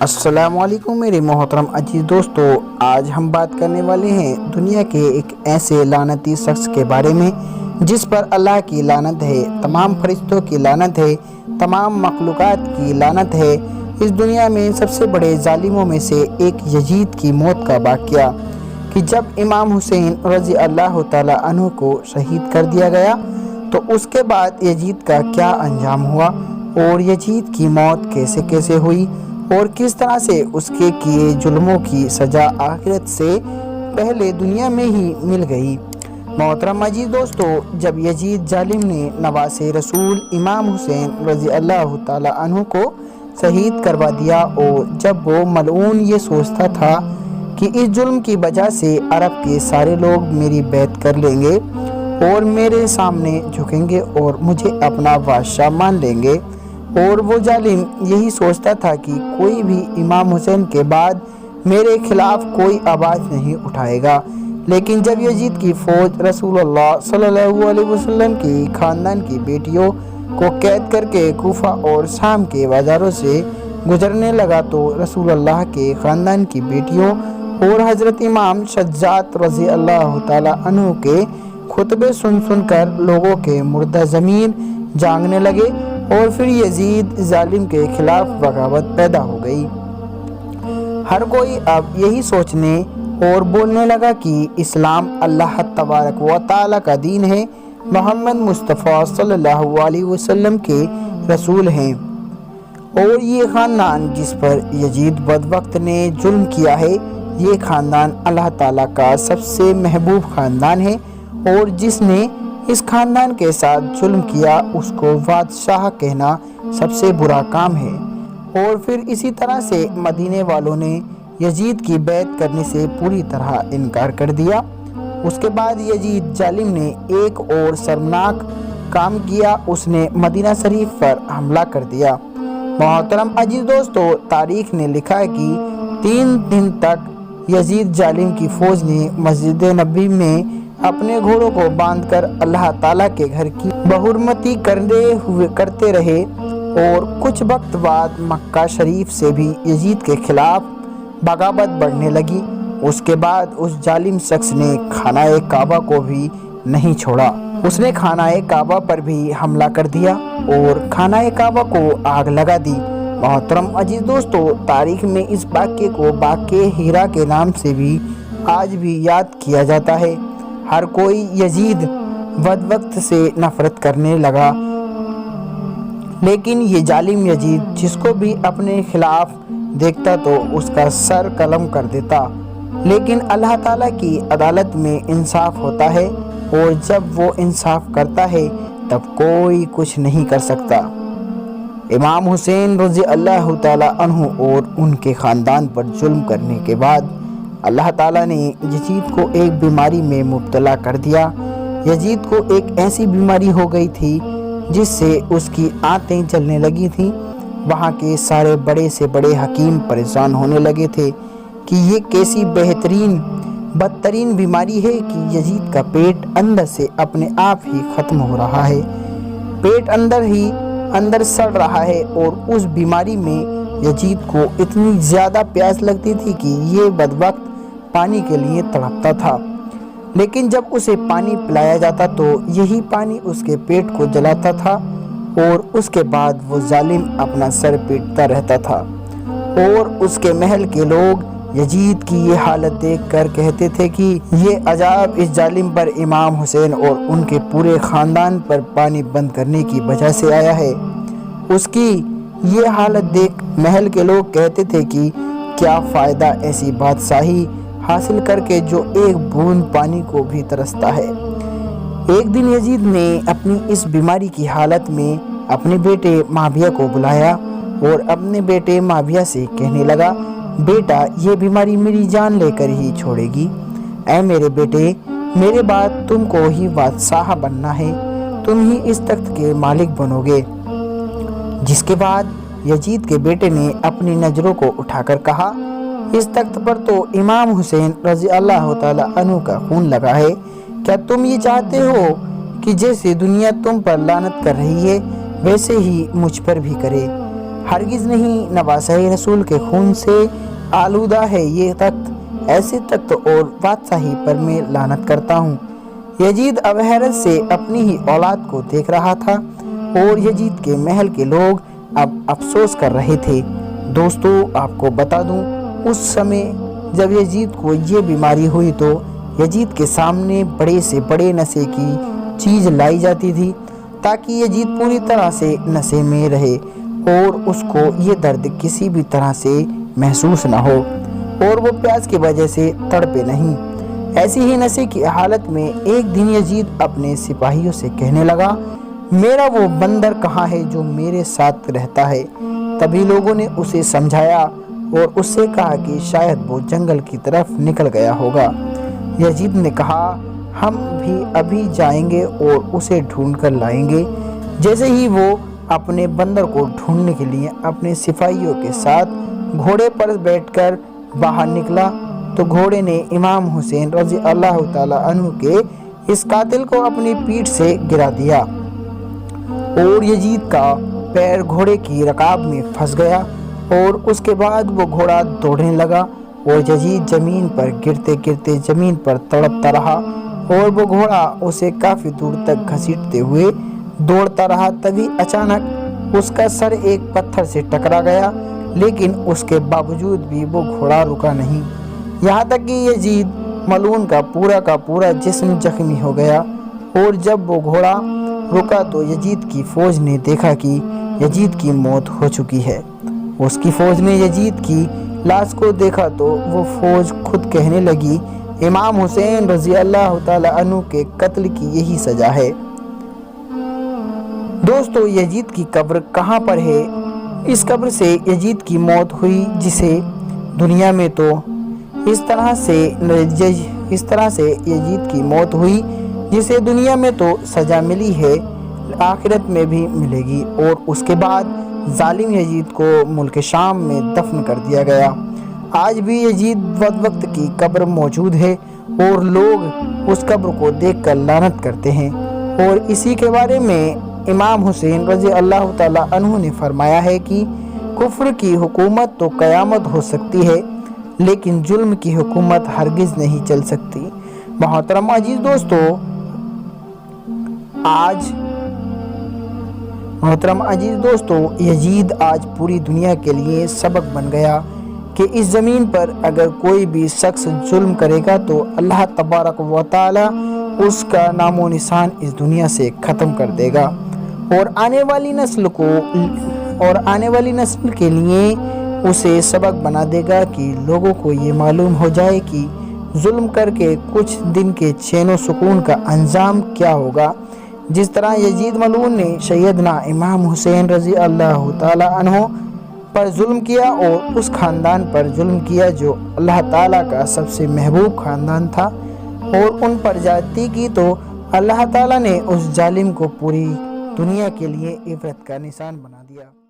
السلام علیکم میرے محترم عزیز دوستو، آج ہم بات کرنے والے ہیں دنیا کے ایک ایسے لعنتی شخص کے بارے میں جس پر اللہ کی لعنت ہے، تمام فرشتوں کی لعنت ہے، تمام مخلوقات کی لعنت ہے۔ اس دنیا میں سب سے بڑے ظالموں میں سے ایک یزید کی موت کا واقعہ کہ جب امام حسین رضی اللہ تعالی عنہ کو شہید کر دیا گیا تو اس کے بعد یزید کا کیا انجام ہوا اور یزید کی موت کیسے ہوئی اور کس طرح سے اس کے کیے ظلموں کی سزا آخرت سے پہلے دنیا میں ہی مل گئی۔ محترم عزیز دوستو، جب یزید ظالم نے نواز رسول امام حسین رضی اللہ تعالی عنہ کو شہید کروا دیا اور جب وہ ملعون یہ سوچتا تھا کہ اس ظلم کی وجہ سے عرب کے سارے لوگ میری بیعت کر لیں گے اور میرے سامنے جھکیں گے اور مجھے اپنا بادشاہ مان لیں گے، اور وہ ظالم یہی سوچتا تھا کہ کوئی بھی امام حسین کے بعد میرے خلاف کوئی آواز نہیں اٹھائے گا، لیکن جب یزید کی فوج رسول اللہ صلی اللہ علیہ وسلم کی خاندان کی بیٹیوں کو قید کر کے کوفہ اور شام کے بازاروں سے گزرنے لگا تو رسول اللہ کے خاندان کی بیٹیوں اور حضرت امام سجاد رضی اللہ تعالی عنہ کے خطبے سن کر لوگوں کے مردہ ضمیر جاگنے لگے اور پھر یزید ظالم کے خلاف بغاوت پیدا ہو گئی۔ ہر کوئی اب یہی سوچنے اور بولنے لگا کہ اسلام اللہ تبارک و تعالی کا دین ہے، محمد مصطفیٰ صلی اللہ علیہ وسلم کے رسول ہیں، اور یہ خاندان جس پر یزید بدبخت نے ظلم کیا ہے، یہ خاندان اللہ تعالیٰ کا سب سے محبوب خاندان ہے، اور جس نے اس خاندان کے ساتھ ظلم کیا اس کو بادشاہ کہنا سب سے برا کام ہے۔ اور پھر اسی طرح سے مدینے والوں نے یزید کی بیعت کرنے سے پوری طرح انکار کر دیا۔ اس کے بعد یزید ظالم نے ایک اور شرمناک کام کیا، اس نے مدینہ شریف پر حملہ کر دیا۔ محترم عزیز دوستو، تاریخ نے لکھا ہے کہ 3 دن تک یزید ظالم کی فوج نے مسجد نبوی میں اپنے گھوڑوں کو باندھ کر اللہ تعالیٰ کے گھر کی بحرمتی کرتے رہے، اور کچھ وقت بعد مکہ شریف سے بھی یزید کے خلاف بغاوت بڑھنے لگی۔ اس کے بعد اس ظالم شخص نے خانہ کعبہ کو بھی نہیں چھوڑا، اس نے خانہ کعبہ پر بھی حملہ کر دیا اور خانہ کعبہ کو آگ لگا دی۔ محترم عزیز دوستو، تاریخ میں اس واقعے کو واقعہ ہیرا کے نام سے بھی آج بھی یاد کیا جاتا ہے۔ ہر کوئی یزید بدبخت سے نفرت کرنے لگا، لیکن یہ ظالم یزید جس کو بھی اپنے خلاف دیکھتا تو اس کا سر قلم کر دیتا، لیکن اللہ تعالیٰ کی عدالت میں انصاف ہوتا ہے، اور جب وہ انصاف کرتا ہے تب کوئی کچھ نہیں کر سکتا۔ امام حسین رضی اللہ تعالی عنہ اور ان کے خاندان پر ظلم کرنے کے بعد اللہ تعالیٰ نے یزید کو ایک بیماری میں مبتلا کر دیا۔ یزید کو ایک ایسی بیماری ہو گئی تھی جس سے اس کی آنتیں جلنے لگی تھیں۔ وہاں کے سارے بڑے سے بڑے حکیم پریشان ہونے لگے تھے کہ یہ کیسی بدترین بیماری ہے کہ یزید کا پیٹ اندر سے اپنے آپ ہی ختم ہو رہا ہے، پیٹ اندر سڑ رہا ہے، اور اس بیماری میں یزید کو اتنی زیادہ پیاس لگتی تھی کہ یہ بدبخت پانی کے لیے تڑپتا تھا، لیکن جب اسے پانی پلایا جاتا تو یہی پانی اس کے پیٹ کو جلاتا تھا، اور اس کے بعد وہ ظالم اپنا سر پیٹتا رہتا تھا، اور اس کے محل کے لوگ یزید کی یہ حالت دیکھ کر کہتے تھے کہ یہ عذاب اس ظالم پر امام حسین اور ان کے پورے خاندان پر پانی بند کرنے کی وجہ سے آیا ہے۔ اس کی یہ حالت دیکھ محل کے لوگ کہتے تھے کہ کیا فائدہ ایسی بادشاہی حاصل کر کے جو ایک بوند پانی کو بھی ترستا ہے۔ ایک دن یزید نے اپنی اس بیماری کی حالت میں اپنے بیٹے معاویہ کو بلایا اور اپنے بیٹے معاویہ سے کہنے لگا، بیٹا یہ بیماری میری جان لے کر ہی چھوڑے گی، اے میرے بیٹے، میرے بعد تم کو ہی بادشاہ بننا ہے، تم ہی اس تخت کے مالک بنو گے۔ جس کے بعد یزید کے بیٹے نے اپنی نظروں کو اٹھا کر کہا، اس تخت پر تو امام حسین رضی اللہ تعالی عنہ کا خون لگا ہے، کیا تم یہ چاہتے ہو کہ جیسے دنیا تم پر لعنت کر رہی ہے ویسے ہی مجھ پر بھی کرے؟ ہرگز نہیں، نواسہ رسول کے خون سے آلودہ ہے یہ تخت، ایسے تخت اور بادشاہی پر میں لعنت کرتا ہوں۔ یزید اب حیرت سے اپنی ہی اولاد کو دیکھ رہا تھا اور یزید کے محل کے لوگ اب افسوس کر رہے تھے۔ دوستو، آپ کو بتا دوں، اس سمے جب یزید کو یہ بیماری ہوئی تو یزید کے سامنے بڑے سے بڑے نشے کی چیز لائی جاتی تھی تاکہ یزید پوری طرح سے نشے میں رہے اور اس کو یہ درد کسی بھی طرح سے محسوس نہ ہو اور وہ پیاس کی وجہ سے تڑپے نہیں۔ ایسی ہی نشے کی حالت میں ایک دن یزید اپنے سپاہیوں سے کہنے لگا، میرا وہ بندر کہاں ہے جو میرے ساتھ رہتا ہے؟ تبھی لوگوں نے اسے سمجھایا اور اس سے کہا کہ شاید وہ جنگل کی طرف نکل گیا ہوگا۔ یزید نے کہا، ہم بھی ابھی جائیں گے اور اسے ڈھونڈ کر لائیں گے۔ جیسے ہی وہ اپنے بندر کو ڈھونڈنے کے لیے اپنے سپاہیوں کے ساتھ گھوڑے پر بیٹھ کر باہر نکلا تو گھوڑے نے امام حسین رضی اللہ تعالی عنہ کے اس قاتل کو اپنی پیٹھ سے گرا دیا اور یزید کا پیر گھوڑے کی رکاب میں پھنس گیا اور اس کے بعد وہ گھوڑا دوڑنے لگا اور یزید زمین پر گرتے گرتے زمین پر تڑپتا رہا اور وہ گھوڑا اسے کافی دور تک گھسیٹتے ہوئے دوڑتا رہا۔ تبھی اچانک اس کا سر ایک پتھر سے ٹکرا گیا، لیکن اس کے باوجود بھی وہ گھوڑا رکا نہیں، یہاں تک کہ یزید ملعون کا پورا جسم زخمی ہو گیا۔ اور جب وہ گھوڑا رکا تو یزید کی فوج نے دیکھا کہ یزید کی موت ہو چکی ہے۔ اس کی فوج نے یزید کی لاش کو دیکھا تو وہ فوج خود کہنے لگی، امام حسین رضی اللہ تعالی عنہ کے قتل کی یہی سزا ہے۔ دوستو، یزید کی قبر کہاں پر ہے؟ اس قبر سے یزید کی موت ہوئی، جسے دنیا میں تو اس طرح سے یزید کی موت ہوئی جسے دنیا میں تو سزا ملی ہے، آخرت میں بھی ملے گی۔ اور اس کے بعد ظالم یزید کو ملک شام میں دفن کر دیا گیا۔ آج بھی یزید بدبخت کی قبر موجود ہے اور لوگ اس قبر کو دیکھ کر لعنت کرتے ہیں۔ اور اسی کے بارے میں امام حسین رضی اللہ تعالی عنہ نے فرمایا ہے کہ کفر کی حکومت تو قیامت ہو سکتی ہے لیکن ظلم کی حکومت ہرگز نہیں چل سکتی۔ محترم عزیز دوستو، یزید آج پوری دنیا کے لیے سبق بن گیا کہ اس زمین پر اگر کوئی بھی شخص ظلم کرے گا تو اللہ تبارک و تعالی اس کا نام و نشان اس دنیا سے ختم کر دے گا اور آنے والی نسل کے لیے اسے سبق بنا دے گا کہ لوگوں کو یہ معلوم ہو جائے کہ ظلم کر کے کچھ دن کے چین و سکون کا انجام کیا ہوگا۔ جس طرح یزید ملعون نے سیدنا امام حسین رضی اللہ تعالی عنہ پر ظلم کیا اور اس خاندان پر ظلم کیا جو اللہ تعالیٰ کا سب سے محبوب خاندان تھا اور ان پر زیادتی کی، تو اللہ تعالیٰ نے اس ظالم کو پوری دنیا کے لیے عبرت کا نشان بنا دیا۔